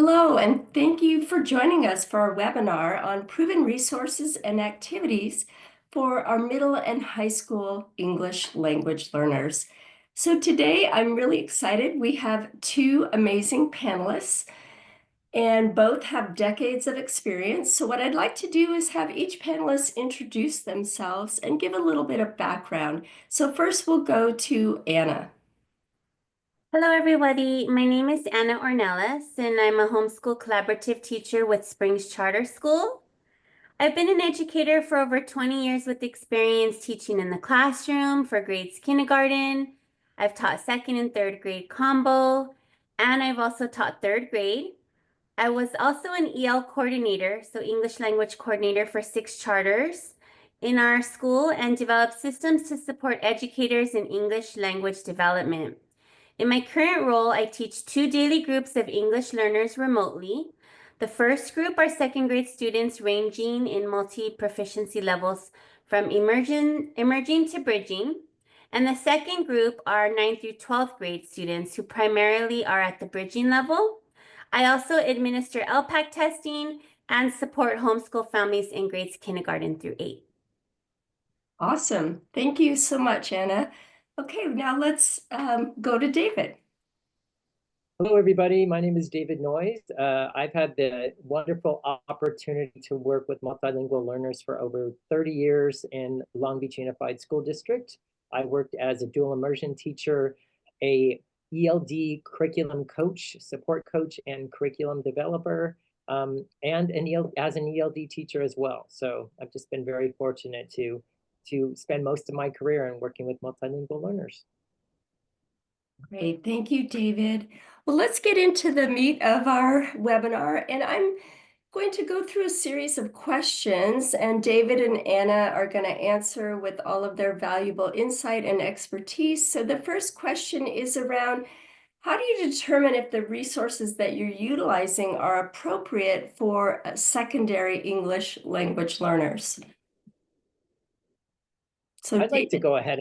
Hello, and thank you for joining us for our webinar on proven resources and activities for our middle and high school English language learners. So today I'm really excited. We have two amazing panelists and both have decades of experience. So what I'd like to do is have each panelist introduce themselves and give a little bit of background. So first we'll go to Anna. Hello, everybody. My name is Anna Ornelas, and I'm a homeschool collaborative teacher with Springs Charter School. I've been an educator for over 20 years with experience teaching in the classroom for grades kindergarten. I've taught second and third grade combo, and I've also taught third grade. I was also an EL coordinator, so English language coordinator for 6 charters in our school and developed systems to support educators in English language development. In my current role, I teach 2 daily groups of English learners remotely. The first group are second grade students ranging in multi-proficiency levels from emerging to bridging. And the second group are 9th through 12th grade students who primarily are at the bridging level. I also administer LPAC testing and support homeschool families in grades kindergarten through 8. Awesome. Thank you so much, Anna. Okay, now let's go to David. Hello, everybody. My name is David Noyes. I've had the wonderful opportunity to work with multilingual learners for over 30 years in Long Beach Unified School District. I worked as a dual immersion teacher, a ELD curriculum coach, support coach, and curriculum developer, and as an ELD teacher as well. So I've just been very fortunate to spend most of my career in working with multilingual learners. Great, thank you, David. Well, let's get into the meat of our webinar, and I'm going to go through a series of questions, and David and Anna are going to answer with all of their valuable insight and expertise. So the first question is around, how do you determine if the resources that you're utilizing are appropriate for secondary English language learners? So I'd like to David. go ahead.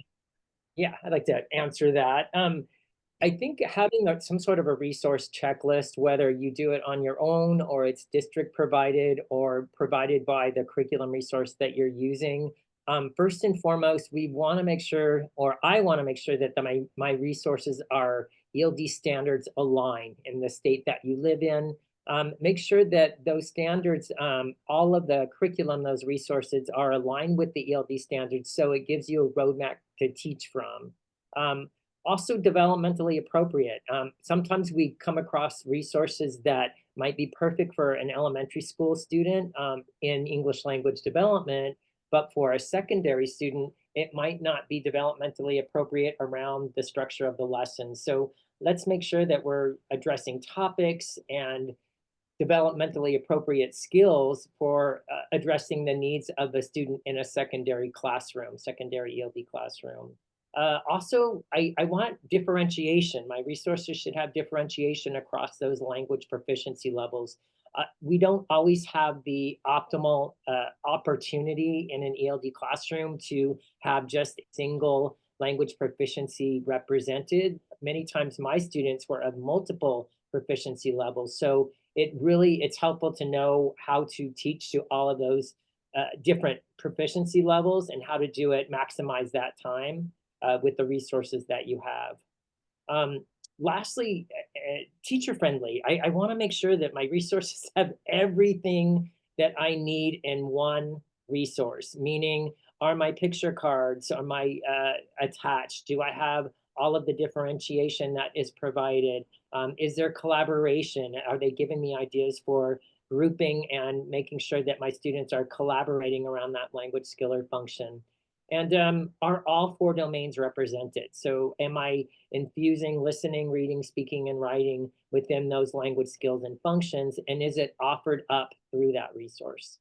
Yeah, I'd like to answer that. I think having some sort of a resource checklist, whether you do it on your own or it's district provided or provided by the curriculum resource that you're using, first and foremost, we want to make sure, or I want to make sure that my resources are ELD standards aligned in the state that you live in. Make sure that those standards, all of the curriculum, those resources are aligned with the ELD standards, so it gives you a roadmap to teach from. Also developmentally appropriate. Sometimes we come across resources that might be perfect for an elementary school student in English language development, but for a secondary student, it might not be developmentally appropriate around the structure of the lesson. So let's make sure that we're addressing topics and developmentally appropriate skills for addressing the needs of the student in a secondary classroom, secondary ELD classroom. Also, I want differentiation. My resources should have differentiation across those language proficiency levels. We don't always have the optimal opportunity in an ELD classroom to have just a single language proficiency represented. Many times my students were of multiple proficiency levels. So it's helpful to know how to teach to all of those different proficiency levels and how to do it, maximize that time with the resources that you have. Lastly, teacher friendly. I want to make sure that my resources have everything that I need in one resource, meaning are my picture cards, are my attached? Do I have all of the differentiation that is provided? Is there collaboration? Are they giving me ideas for grouping and making sure that my students are collaborating around that language skill or function? And are all 4 domains represented? So am I infusing listening, reading, speaking, and writing within those language skills and functions? And is it offered up through that resource?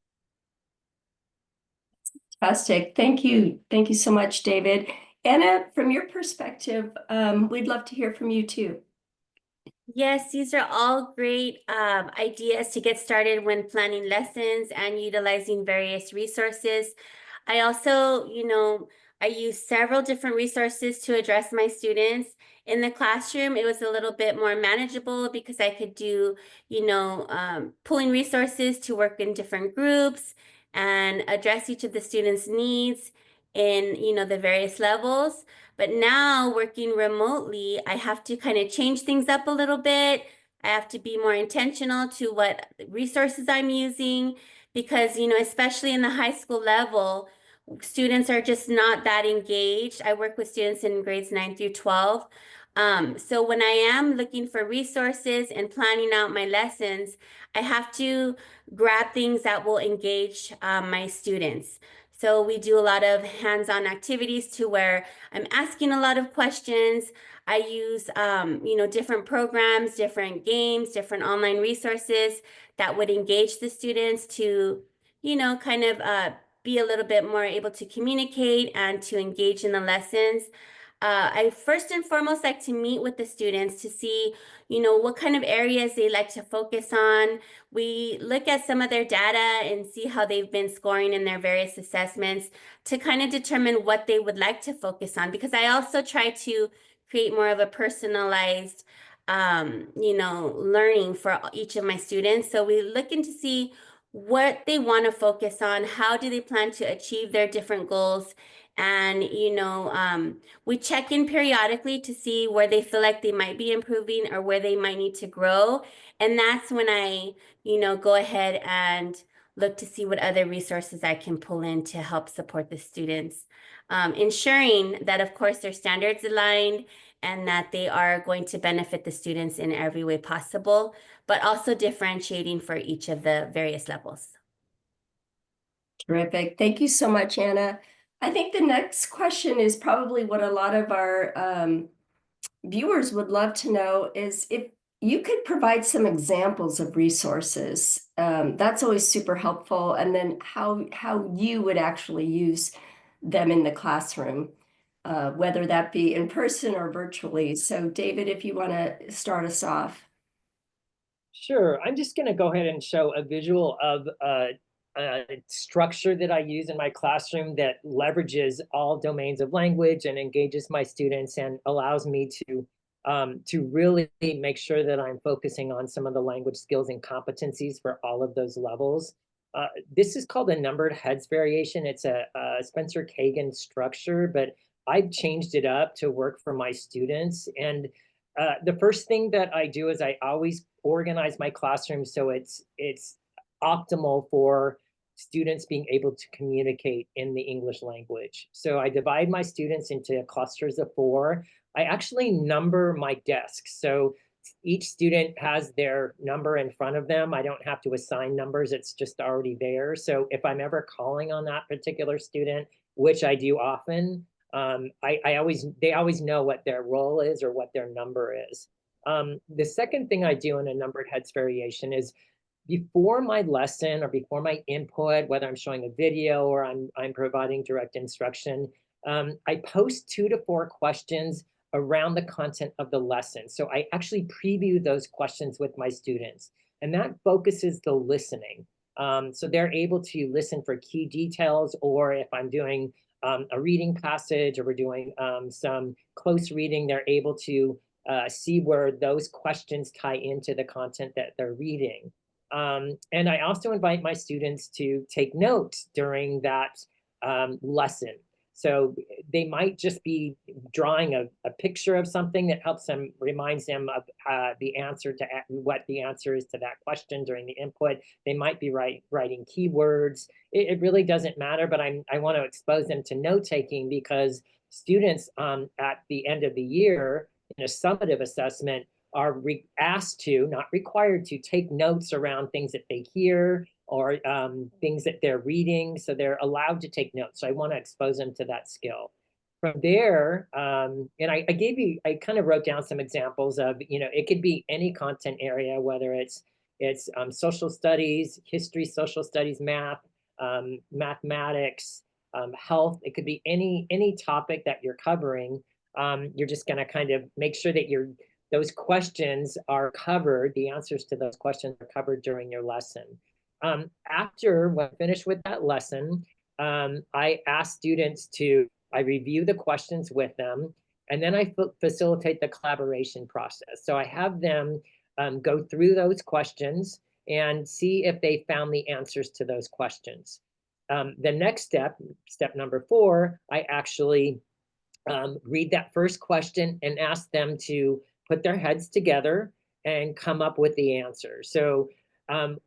Fantastic. Thank you. Thank you so much, David. Anna, from your perspective, we'd love to hear from you too. Yes, these are all great ideas to get started when planning lessons and utilizing various resources. I also, I use several different resources to address my students. In the classroom, it was a little bit more manageable because I could do, pulling resources to work in different groups and address each of the students' needs in, the various levels. But now working remotely, I have to kind of change things up a little bit. I have to be more intentional to what resources I'm using because, especially in the high school level, students are just not that engaged. I work with students in grades 9 through 12. So when I am looking for resources and planning out my lessons, I have to grab things that will engage my students. So we do a lot of hands-on activities to where I'm asking a lot of questions. I use, different programs, different games, different online resources that would engage the students to, kind of be a little bit more able to communicate and to engage in the lessons. I first and foremost like to meet with the students to see, what kind of areas they like to focus on. We look at some of their data and see how they've been scoring in their various assessments to kind of determine what they would like to focus on. Because I also try to create more of a personalized, learning for each of my students. So we look into see what they want to focus on, how do they plan to achieve their different goals, and we check in periodically to see where they feel like they might be improving or where they might need to grow. And that's when I, go ahead and look to see what other resources I can pull in to help support the students, ensuring that, of course, their standards aligned and that they are going to benefit the students in every way possible, but also differentiating for each of the various levels. Terrific. Thank you so much, Anna. I think the next question is probably what a lot of our viewers would love to know is if you could provide some examples of resources. That's always super helpful. And then how you would actually use them in the classroom, whether that be in person or virtually. So David, if you want to start us off. Sure. I'm just going to go ahead and show a visual of a structure that I use in my classroom that leverages all domains of language and engages my students and allows me to really make sure that I'm focusing on some of the language skills and competencies for all of those levels. This is called a numbered heads variation. It's a Spencer Kagan structure, but I've changed it up to work for my students. And the first thing that I do is I always organize my classroom so it's optimal for students being able to communicate in the English language. So I divide my students into clusters of 4. I actually number my desks. So each student has their number in front of them. I don't have to assign numbers, it's just already there. So if I'm ever calling on that particular student, which I do often, they always know what their role is or what their number is. The second thing I do in a numbered heads variation is before my lesson or before my input, whether I'm showing a video or I'm providing direct instruction, I post 2 to 4 questions around the content of the lesson. So I actually preview those questions with my students, and that focuses the listening. So they're able to listen for key details, or if I'm doing a reading passage or we're doing some close reading, they're able to see where those questions tie into the content that they're reading. And I also invite my students to take notes during that lesson. So they might just be drawing a picture of something that helps them, reminds them of the answer to what the answer is to that question during the input. They might be writing keywords. It really doesn't matter, but I want to expose them to note taking because students at the end of the year in a summative assessment are asked to, not required to, take notes around things that they hear or things that they're reading. So they're allowed to take notes. So I want to expose them to that skill. From there, and I kind of wrote down some examples of, it could be any content area, whether it's social studies, history, social studies, math, mathematics, health. It could be any topic that you're covering. You're just going to kind of make sure that those questions are covered, the answers to those questions are covered during your lesson. After when I finish with that lesson, I ask students to I review the questions with them, and then I facilitate the collaboration process. So I have them go through those questions and see if they found the answers to those questions. The next step, step number 4, I actually read that first question and ask them to put their heads together and come up with the answer. So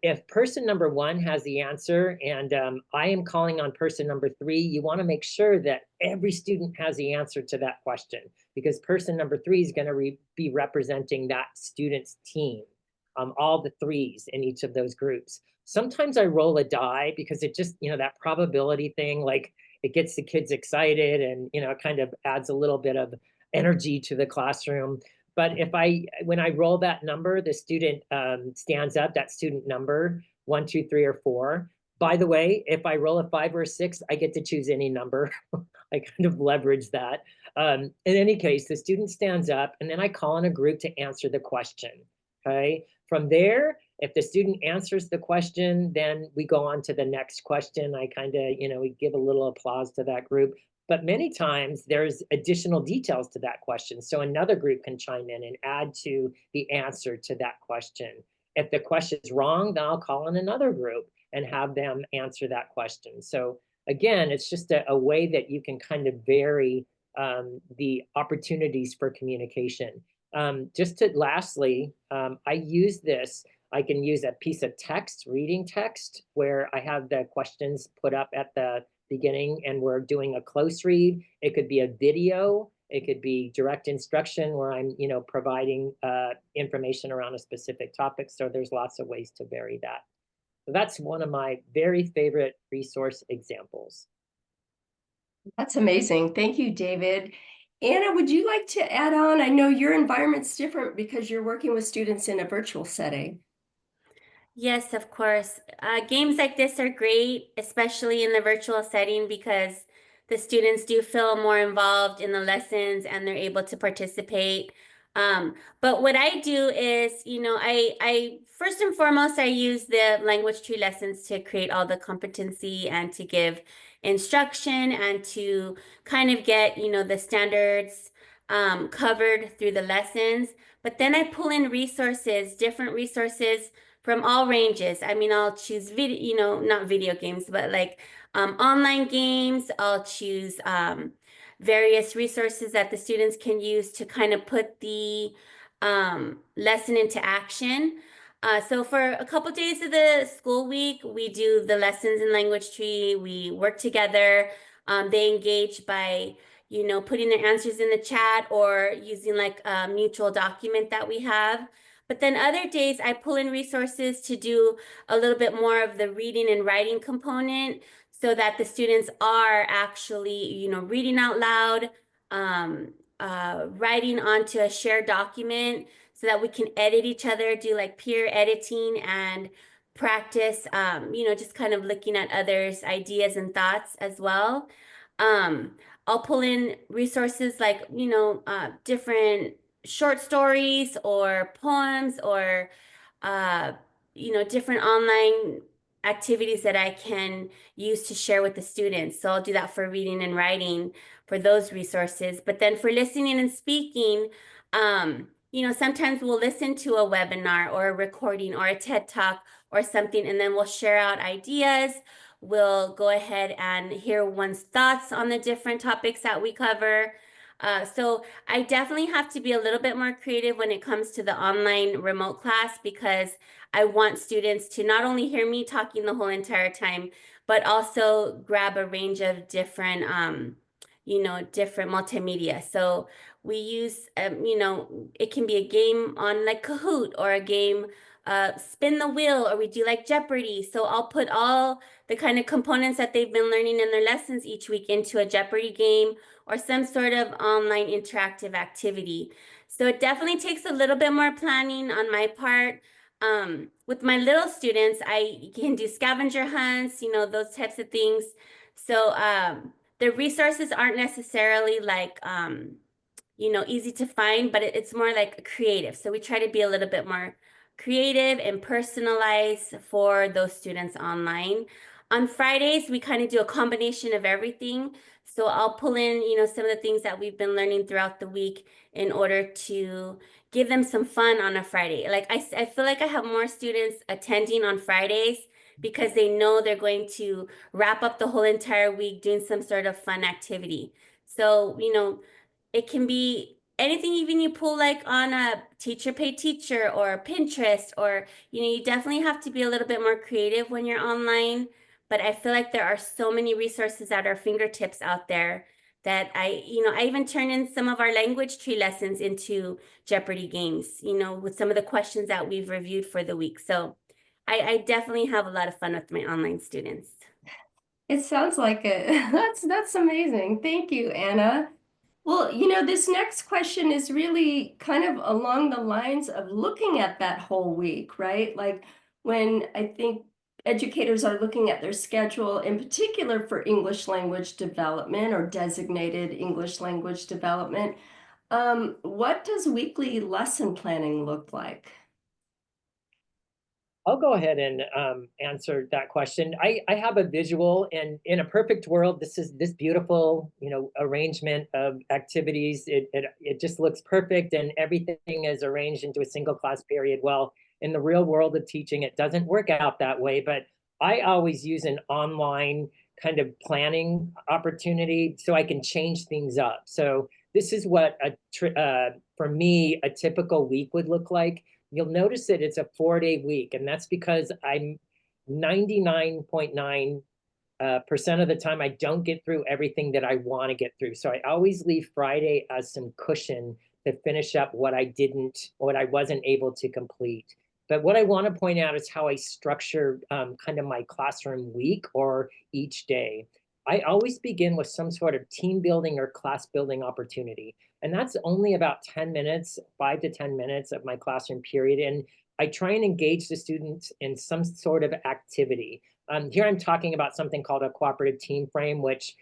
if person number 1 has the answer and I am calling on person number 3, you want to make sure that every student has the answer to that question, because person number 3 is going to be representing that student's team, all the 3s in each of those groups. Sometimes I roll a die because it just, that probability thing, like it gets the kids excited and, it kind of adds a little bit of energy to the classroom. But when I roll that number, the student stands up, that student number, 1, 2, 3, or 4. By the way, if I roll a 5 or a 6, I get to choose any number. I kind of leverage that. In any case, the student stands up and then I call on a group to answer the question, okay? From there, if the student answers the question, then we go on to the next question. I kind of, we give a little applause to that group. But many times there's additional details to that question. So another group can chime in and add to the answer to that question. If the question is wrong, then I'll call on another group and have them answer that question. So again, it's just a way that you can kind of vary the opportunities for communication. Lastly, I use this. I can use a piece of text, reading text, where I have the questions put up at the beginning and we're doing a close read. It could be a video. It could be direct instruction where I'm, providing information around a specific topic. So there's lots of ways to vary that. So that's one of my very favorite resource examples. That's amazing. Thank you, David. Anna, would you like to add on? I know your environment's different because you're working with students in a virtual setting. Yes, of course. Games like this are great, especially in the virtual setting, because the students do feel more involved in the lessons and they're able to participate. But what I do is, I first and foremost, I use the language tree lessons to create all the competency and to give instruction and to kind of get, the standards covered through the lessons. But then I pull in resources, different resources from all ranges. I mean, I'll choose video, not video games, but like online games. I'll choose various resources that the students can use to kind of put the lesson into action. So for a couple days of the school week, we do the lessons in language tree. We work together. They engage by, putting their answers in the chat or using like a mutual document that we have. But then other days I pull in resources to do a little bit more of the reading and writing component so that the students are actually, reading out loud, writing onto a shared document so that we can edit each other, do like peer editing and practice, just kind of looking at others' ideas and thoughts as well. I'll pull in resources like, different short stories or poems or different online activities that I can use to share with the students. So I'll do that for reading and writing for those resources. But then for listening and speaking, sometimes we'll listen to a webinar or a recording or a TED Talk or something, and then we'll share out ideas. We'll go ahead and hear one's thoughts on the different topics that we cover. So I definitely have to be a little bit more creative when it comes to the online remote class, because I want students to not only hear me talking the whole entire time, but also grab a range of different, different multimedia. So we use, it can be a game on like Kahoot or a game, spin the wheel, or we do like Jeopardy. So I'll put all the kind of components that they've been learning in their lessons each week into a Jeopardy game or some sort of online interactive activity. So it definitely takes a little bit more planning on my part. With my little students, I can do scavenger hunts, those types of things. So the resources aren't necessarily like, easy to find, but it's more like creative. So we try to be a little bit more creative and personalized for those students online. On Fridays, we kind of do a combination of everything. So I'll pull in, some of the things that we've been learning throughout the week in order to give them some fun on a Friday. Like I feel like I have more students attending on Fridays because they know they're going to wrap up the whole entire week doing some sort of fun activity. So, it can be anything even you pull like on a teacher pay teacher or Pinterest, or, you definitely have to be a little bit more creative when you're online. But I feel like there are so many resources at our fingertips out there that I even turn in some of our language tree lessons into Jeopardy games, with some of the questions that we've reviewed for the week. So I definitely have a lot of fun with my online students. It sounds like it. That's amazing. Thank you, Anna. Well, this next question is really kind of along the lines of looking at that whole week, right? Like when I think educators are looking at their schedule, in particular for English language development or designated English language development, what does weekly lesson planning look like? I'll go ahead and answer that question. I have a visual, and in a perfect world, this is this beautiful, arrangement of activities. It just looks perfect, and everything is arranged into a single class period. Well, in the real world of teaching, it doesn't work out that way. But I always use an online kind of planning opportunity so I can change things up. So this is what for me, a typical week would look like. You'll notice that it's a 4-day week, and that's because I'm 99.9% of the time I don't get through everything that I want to get through. So I always leave Friday as some cushion to finish up what I wasn't able to complete. But what I want to point out is how I structure kind of my classroom week or each day. I always begin with some sort of team building or class building opportunity. And that's only about 10 minutes, 5 to 10 minutes of my classroom period. And I try and engage the students in some sort of activity. Here I'm talking about something called a cooperative team frame, which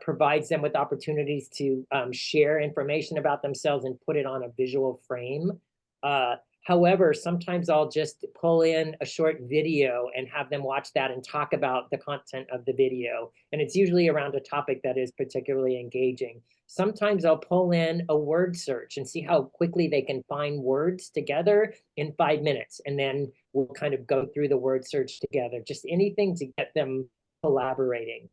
provides them with opportunities to share information about themselves and put it on a visual frame. Uh, However, sometimes I'll just pull in a short video and have them watch that and talk about the content of the video. And it's usually around a topic that is particularly engaging. Sometimes I'll pull in a word search and see how quickly they can find words together in 5 minutes. And then we'll kind of go through the word search together, just anything to get them collaborating.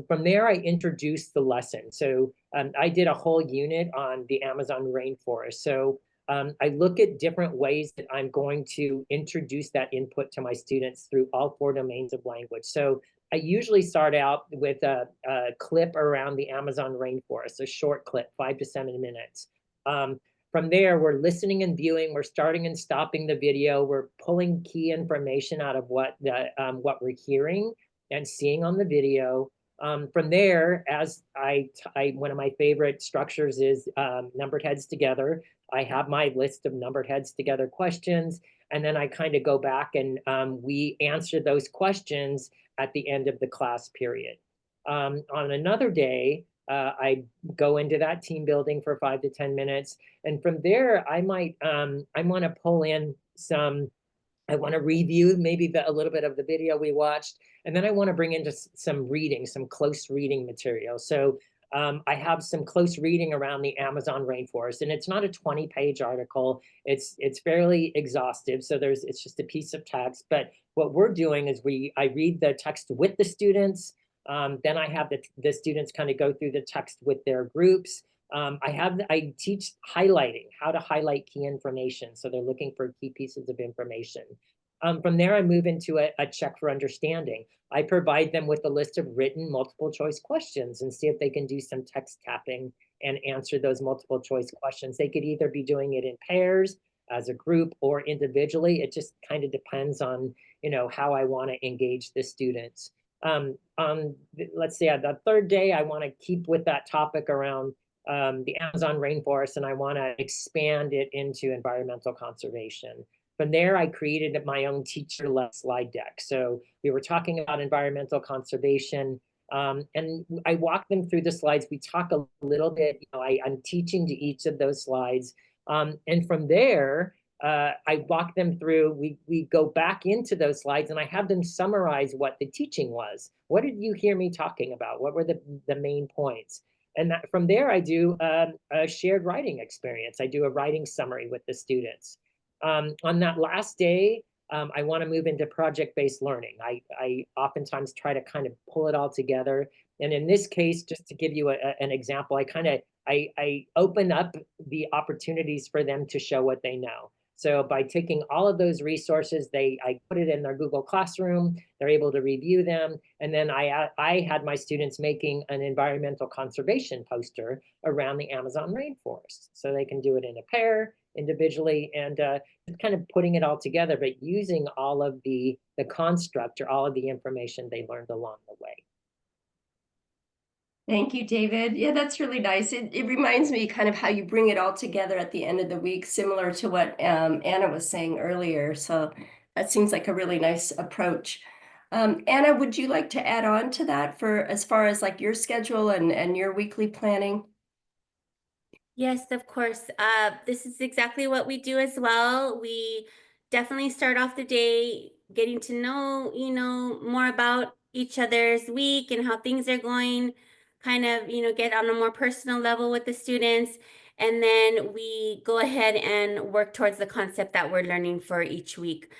From there, I introduced the lesson. So I did a whole unit on the Amazon rainforest. So I look at different ways that I'm going to introduce that input to my students through all 4 domains of language. So I usually start out with a clip around the Amazon rainforest, a short clip, 5 to 7 minutes. From there, we're listening and viewing. We're starting and stopping the video. We're pulling key information out of what we're hearing and seeing on the video. From there, as one of my favorite structures is numbered heads together. I have my list of numbered heads together questions, and then I kind of go back and we answer those questions at the end of the class period. On another day, I go into that team building for 5 to 10 minutes, and from there, I want to pull in I want to review maybe a little bit of the video we watched, and then I want to bring into some reading, some close reading material. So I have some close reading around the Amazon rainforest, and it's not a 20-page article. It's fairly exhaustive, so it's just a piece of text. But what we're doing is I read the text with the students. Then I have the students kind of go through the text with their groups. I teach highlighting, how to highlight key information. So they're looking for key pieces of information. From there, I move into a check for understanding. I provide them with a list of written multiple choice questions and see if they can do some text tapping and answer those multiple choice questions. They could either be doing it in pairs, as a group, or individually. It just kind of depends on, how I want to engage the students. Let's say on the 3rd day, I want to keep with that topic around the Amazon rainforest, and I want to expand it into environmental conservation. From there, I created my own teacher-led slide deck. So we were talking about environmental conservation, and I walk them through the slides. We talk a little bit, I'm teaching to each of those slides. And from there, I walk them through, we go back into those slides and I have them summarize what the teaching was. What did you hear me talking about? What were the main points? And that, from there, I do a shared writing experience. I do a writing summary with the students. On that last day, I want to move into project-based learning. I oftentimes try to kind of pull it all together. And in this case, just to give you an example, I open up the opportunities for them to show what they know. So by taking all of those resources, I put it in their Google Classroom, they're able to review them. And then I had my students making an environmental conservation poster around the Amazon rainforest. So they can do it in a pair, individually, and kind of putting it all together, but using all of the construct or all of the information they learned along the way. Thank you, David. Yeah, that's really nice. It reminds me kind of how you bring it all together at the end of the week, similar to what Anna was saying earlier. So that seems like a really nice approach. Anna, would you like to add on to that for as far as like your schedule and your weekly planning? Yes, of course. This is exactly what we do as well. We definitely start off the day getting to know, more about each other's week and how things are going, kind of, get on a more personal level with the students. And then we go ahead and work towards the concept that we're learning for each week.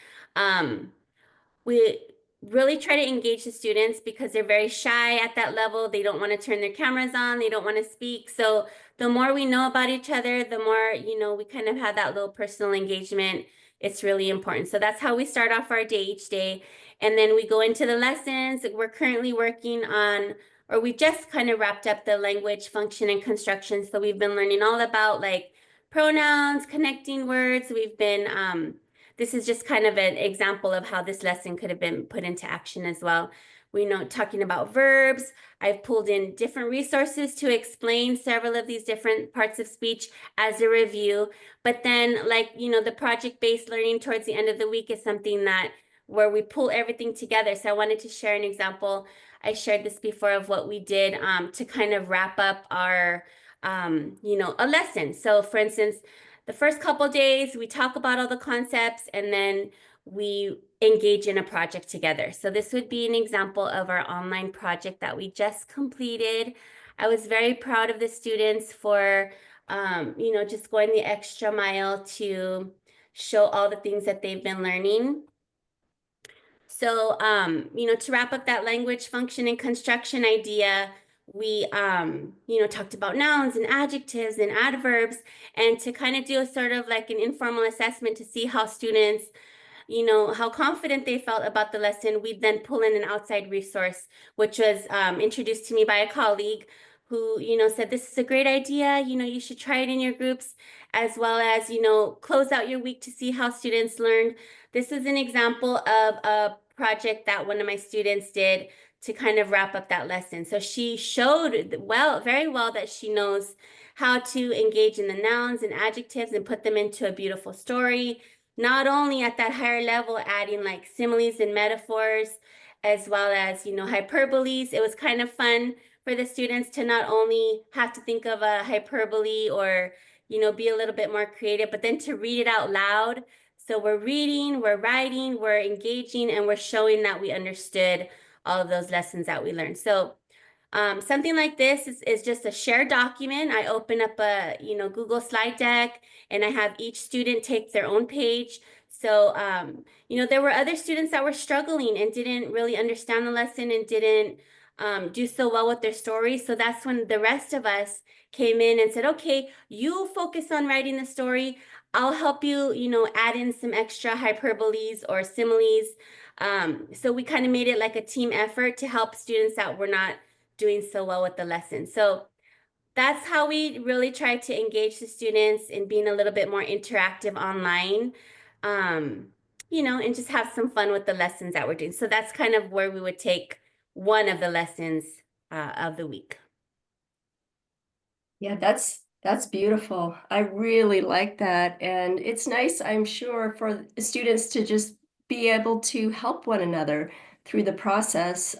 We really try to engage the students because they're very shy at that level. They don't want to turn their cameras on. They don't want to speak. So the more we know about each other, the more, we kind of have that little personal engagement. It's really important. So that's how we start off our day each day. And then we go into the lessons. We're currently working on, or we just kind of wrapped up the language function and construction. So we've been learning all about like pronouns, connecting words. We've been, this is just kind of an example of how this lesson could have been put into action as well. We know talking about verbs. I've pulled in different resources to explain several of these different parts of speech as a review. But then like, the project-based learning towards the end of the week is something that where we pull everything together. So I wanted to share an example. I shared this before of what we did to kind of wrap up our, a lesson. So for instance, the first couple days, we talk about all the concepts and then we engage in a project together. So this would be an example of our online project that we just completed. I was very proud of the students for, just going the extra mile to show all the things that they've been learning. So, to wrap up that language function and construction idea, we, talked about nouns and adjectives and adverbs, and to kind of do a sort of like an informal assessment to see how students, how confident they felt about the lesson, we'd then pull in an outside resource, which was introduced to me by a colleague who, said, this is a great idea, you should try it in your groups, as well as, close out your week to see how students learned. This is an example of a project that one of my students did to kind of wrap up that lesson. So she showed very well that she knows how to engage in the nouns and adjectives and put them into a beautiful story. Not only at that higher level, adding like similes and metaphors, as well as, hyperboles. It was kind of fun for the students to not only have to think of a hyperbole or, be a little bit more creative, but then to read it out loud. So we're reading, we're writing, we're engaging, and we're showing that we understood all of those lessons that we learned. So something like this is just a shared document. I open up a, Google slide deck and I have each student take their own page. So, there were other students that were struggling and didn't really understand the lesson and didn't do so well with their story. So that's when the rest of us came in and said, okay, you focus on writing the story. I'll help you, add in some extra hyperboles or similes. So we kind of made it like a team effort to help students that were not doing so well with the lesson. So that's how we really try to engage the students in being a little bit more interactive online, and just have some fun with the lessons that we're doing. So that's kind of where we would take one of the lessons of the week. Yeah, that's beautiful. I really like that. And it's nice, I'm sure, for students to just be able to help one another through the process.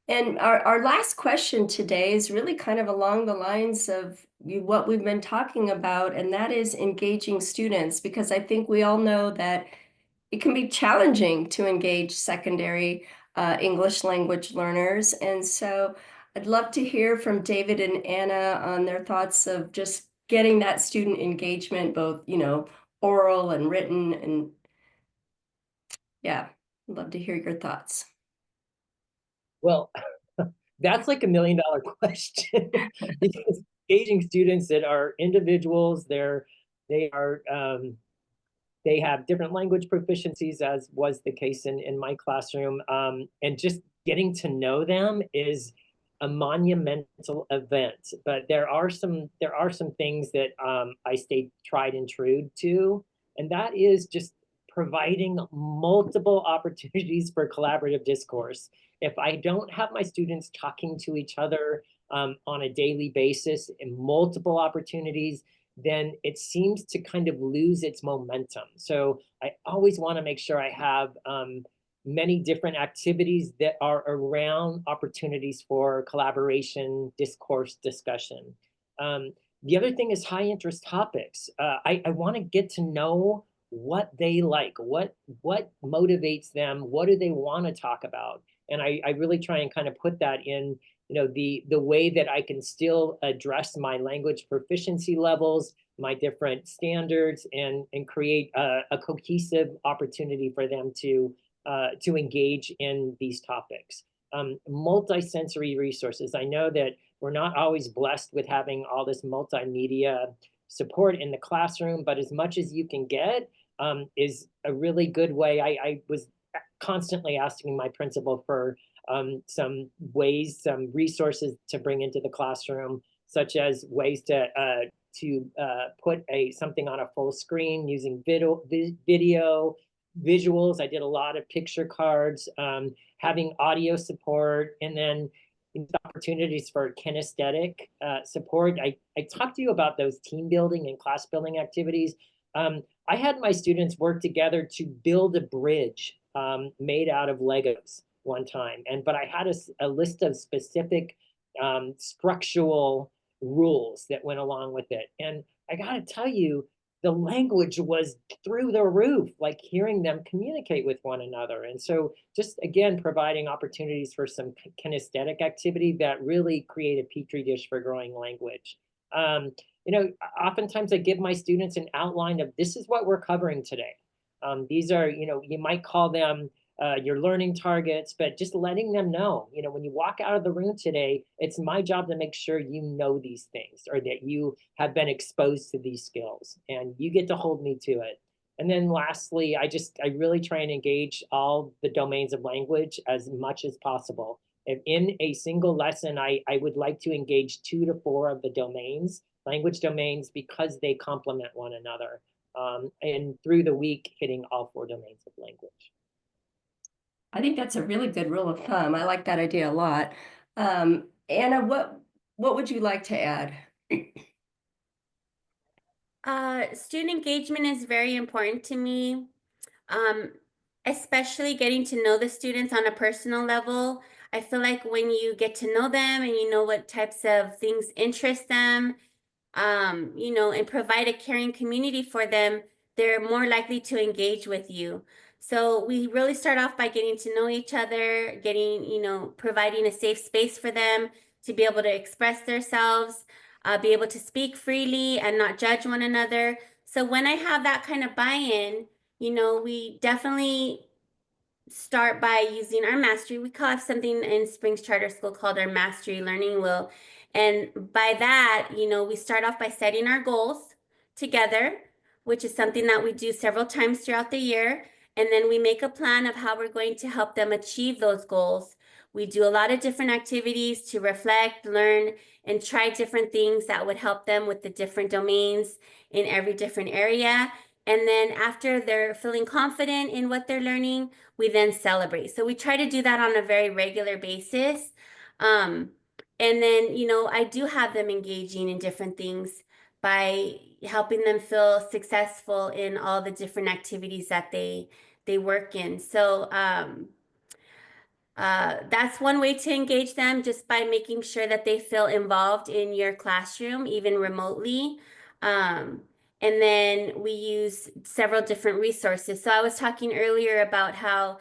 And our last question today is really kind of along the lines of what we've been talking about, and that is engaging students, because I think we all know that it can be challenging to engage secondary English language learners. And so I'd love to hear from David and Anna on their thoughts of just getting that student engagement, both, oral and written. And yeah, I'd love to hear your thoughts. Well, that's like $1 million question because engaging students that are individuals, they are they have different language proficiencies, as was the case in my classroom. And just getting to know them is a monumental event. But there are some things that I stay tried and true to, and that is just providing multiple opportunities for collaborative discourse. If I don't have my students talking to each other on a daily basis in multiple opportunities, then it seems to kind of lose its momentum. So I always want to make sure I have many different activities that are around opportunities for collaboration, discourse, discussion. The other thing is high interest topics. I want to get to know what they like, what motivates them, what do they want to talk about, and I really try and kind of put that in the way that I can still address my language proficiency levels, my different standards, and create a cohesive opportunity for them to engage in these topics. Multisensory resources. I know that we're not always blessed with having all this multimedia support in the classroom, but as much as you can get is a really good way. I was constantly asking my principal for some ways, some resources to bring into the classroom, such as ways to put something on a full screen using video, visuals. I did a lot of picture cards, having audio support, and then opportunities for kinesthetic support. I talked to you about those team building and class building activities. I had my students work together to build a bridge made out of Legos one time, but I had a list of specific structural rules that went along with it. And I got to tell you, the language was through the roof, like hearing them communicate with one another. And so just again, providing opportunities for some kinesthetic activity that really create a petri dish for growing language. Oftentimes I give my students an outline of this is what we're covering today. These are, you might call them your learning targets, but just letting them know, when you walk out of the room today, it's my job to make sure you know these things or that you have been exposed to these skills and you get to hold me to it. And then lastly, I really try and engage all the domains of language as much as possible. If in a single lesson, I would like to engage 2 to 4 of the domains, language domains, because they complement one another. And through the week, hitting all 4 domains of language. I think that's a really good rule of thumb. I like that idea a lot. Anna, what would you like to add? Student engagement is very important to me, especially getting to know the students on a personal level. I feel like when you get to know them and you know what types of things interest them, and provide a caring community for them, they're more likely to engage with you. So we really start off by getting to know each other, providing a safe space for them to be able to express themselves, be able to speak freely and not judge one another. So when I have that kind of buy-in, we definitely start by using our mastery. We have something in Springs Charter School called our mastery learning wheel. And by that, we start off by setting our goals together, which is something that we do several times throughout the year. And then we make a plan of how we're going to help them achieve those goals. We do a lot of different activities to reflect, learn, and try different things that would help them with the different domains in every different area. And then after they're feeling confident in what they're learning, we then celebrate. So we try to do that on a very regular basis. And then, I do have them engaging in different things by helping them feel successful in all the different activities that they work in. So That's one way to engage them, just by making sure that they feel involved in your classroom, even remotely. Um, and then we use several different resources. So I was talking earlier about how,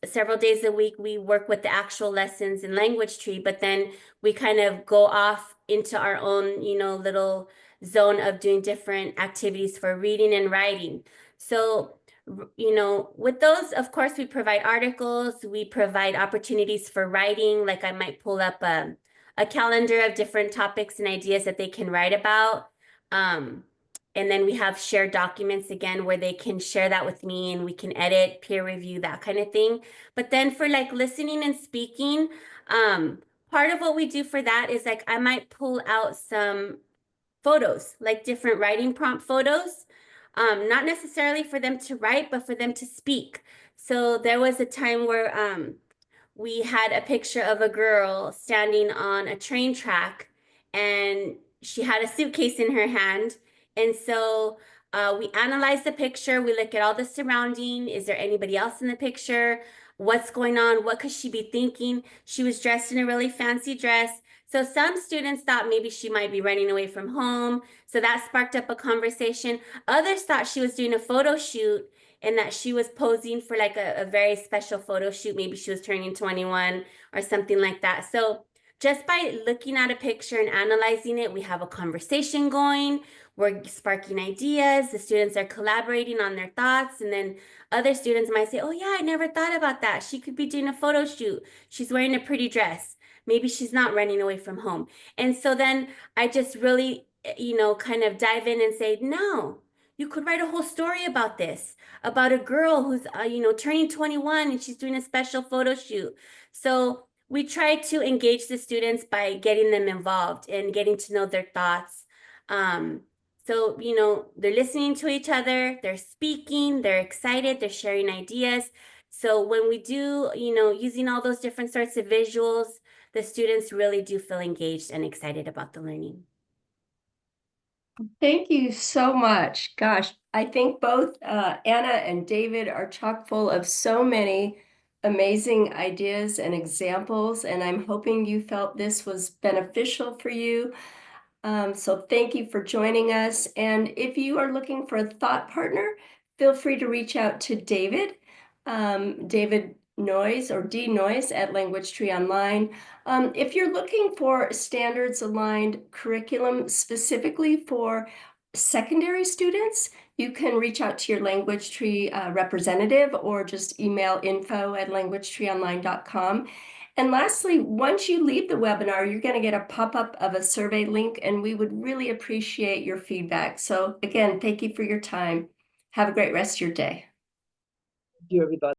several days a week we work with the actual lessons in Language Tree, but then we kind of go off into our own, little zone of doing different activities for reading and writing. So with those, of course, we provide articles, we provide opportunities for writing. Like I might pull up a calendar of different topics and ideas that they can write about. Um, and then we have shared documents again where they can share that with me and we can edit, peer review, that kind of thing. But then for like listening and speaking, part of what we do for that is like I might pull out some photos, like different writing prompt photos, not necessarily for them to write, but for them to speak. So there was a time where we had a picture of a girl standing on a train track and she had a suitcase in her hand. And so we analyze the picture, we look at all the surrounding. Is there anybody else in the picture? What's going on? What could she be thinking? She was dressed in a really fancy dress. So some students thought maybe she might be running away from home. So that sparked up a conversation. Others thought she was doing a photo shoot and that she was posing for like a very special photo shoot. Maybe she was turning 21 or something like that. So just by looking at a picture and analyzing it, we have a conversation going. We're sparking ideas. The students are collaborating on their thoughts. And then other students might say, oh yeah, I never thought about that. She could be doing a photo shoot. She's wearing a pretty dress. Maybe she's not running away from home. And so then I just really, kind of dive in and say, no, you could write a whole story about this, about a girl who's, turning 21 and she's doing a special photo shoot. So we try to engage the students by getting them involved and getting to know their thoughts. So, they're listening to each other, they're speaking, they're excited, they're sharing ideas. So when we do, using all those different sorts of visuals, the students really do feel engaged and excited about the learning. Thank you so much. Gosh, I think both Anna and David are chock full of so many amazing ideas and examples, and I'm hoping you felt this was beneficial for you. So thank you for joining us. And if you are looking for a thought partner, feel free to reach out to David, David Noyes or D Noyes at Language Tree Online. If you're looking for standards aligned curriculum specifically for secondary students, you can reach out to your Language Tree representative or just email info@languagetreeonline.com. And lastly, once you leave the webinar, you're going to get a pop-up of a survey link, and we would really appreciate your feedback. So again, thank you for your time. Have a great rest of your day. Thank you, everybody.